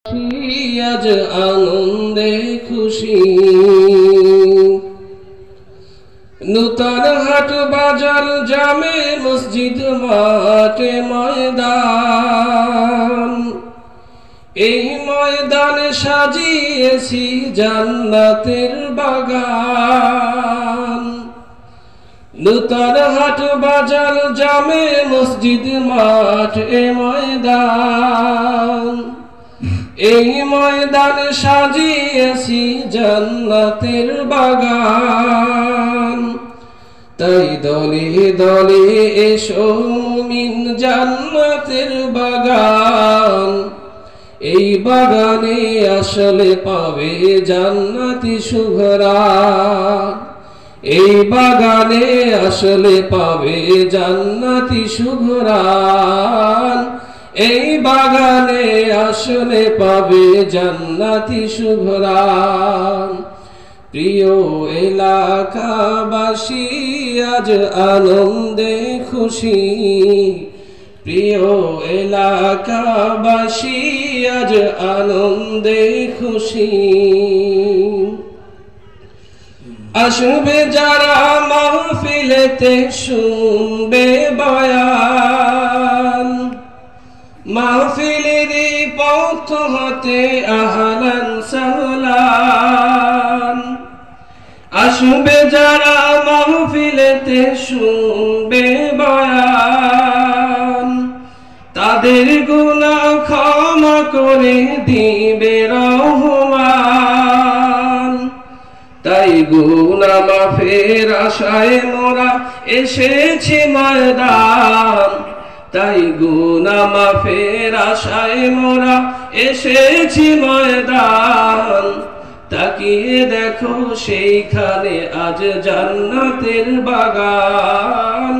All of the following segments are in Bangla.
আজ আনন্দে খুশি নূতন হাট বাজার জামে মসজিদ মাঠে ময়দান এই ময়দানে সাজিয়েছি জান্নাতের বাগান নূতন হাট বাজার জামে মসজিদ মাঠে ময়দান এই ময়দানে সাজিয়েছি জান্নাতের বাগান তাই দলে দলে এসো মুমিন জান্নাতের বাগান এই বাগানে আসলে পাবে জান্নাতি সুঘরাণ এই বাগানে আসলে পাবে জান্নাতি সুঘরাণ এই বাগানে আসলে পাবে জান্নাতি সুঘরাণ প্রিয় এলাকাবাসী আজ আনন্দে খুশি প্রিয় এলাকাবাসী আজ আনন্দে খুশি আসবে যারা মাহফিলেতে শুনবে বয়ান মাহফিলেরই পথ হতে আহলান সাহলান আসবে যারা মাহফিলেতে শুনবে বয়ান তাদের গুনাহ ক্ষমা করে দিবে রহমান তাই গুনাহ মাফের আশায় মোরা এসেছি ময়দান তাই গুনাহ মাফের আশায় মোরা এসেছি ময়দান তাকিয়ে দেখো সেইখানে আজ জান্নাতের বাগান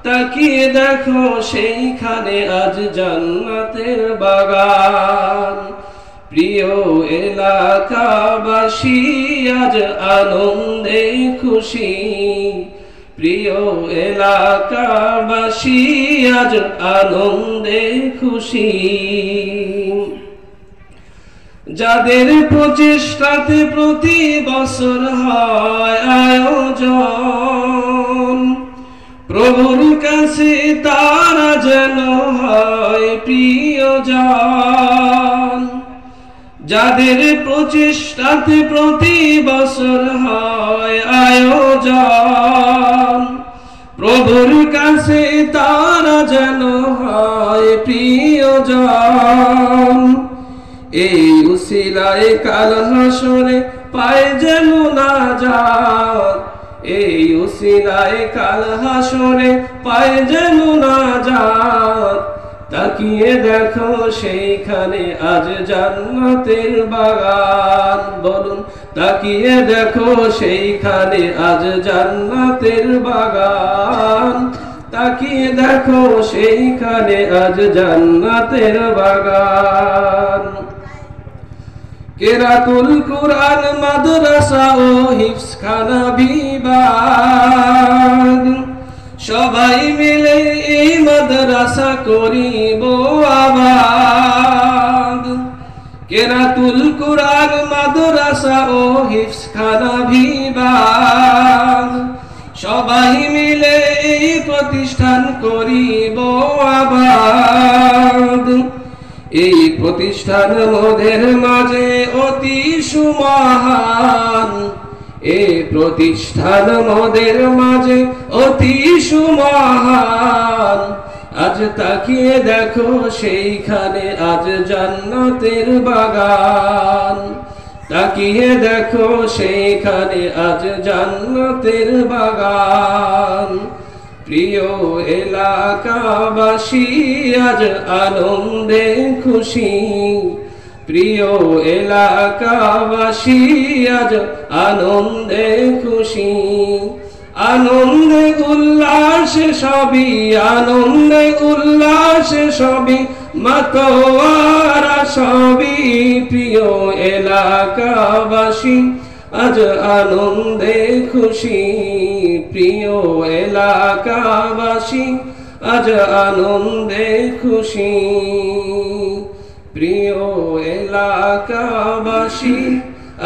তাকিয়ে দেখো সেইখানে আজ জান্নাতের বাগান প্রিয় এলাকাবাসী আজ আনন্দে খুশি প্রিয় এলাকাবাসী আজ আনন্দে খুশি যাদের প্রচেষ্টাতে প্রতি বছর হয় আয়োজন প্রভুর কাছে তারা যেন হয় প্রিয়জন যাদের প্রচেষ্টাতে প্রতি বছর হয় আয়োজন প্রভুর কাছে তারা যেন হয় প্রিয়জন এই উসিলায় কাল হাসরে পায় যেন নাজাত এই উসিলায় কাল হাসরে পায় যেন নাজাত তাকিয়ে দেখো সেইখানে আজ জান্নাতের বাগান বলুন তাকিয়ে দেখো সেইখানে আজ জান্নাতের বাগান তাকিয়ে দেখো সেইখানে আজ জান্নাতের বাগান কেরাতুল কুরআন মাদ্রাসা ও হিফজখানা বিভাগ সবাই মিলে এই মাদ্রাসা করিব আবাদ কেরাতুল কুরআন মাদ্রাসা ও হিফজখানা বিভাগ সবাই মিলে এই প্রতিষ্ঠান করিব আবাদ এই প্রতিষ্ঠান মোদের মাঝে অতি সুমহান এই প্রতিষ্ঠান মোদের মাঝে অতি সুমহান আজ তাকিয়ে দেখো সেইখানে আজ জান্নাতের বাগান তাকিয়ে দেখো সেইখানে আজ জান্নাতের বাগান প্রিয় এলাকাবাসী আজ আনন্দে খুশি প্রিয় এলাকাবাসী আজ আনন্দে খুশি আনন্দে উল্লাসে সবই আনন্দে উল্লাসে সবই মাতোয়ারা সবই প্রিয় এলাকাবাসী আজ আনন্দে খুশি প্রিয় এলাকাবাসী আজ আনন্দে খুশি প্রিয় এলাকাবাসী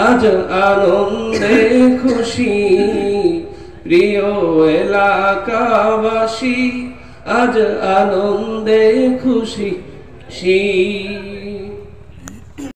আজ আনন্দে খুশি, প্রিয় এলাকাবাসী আজ আনন্দে খুশি।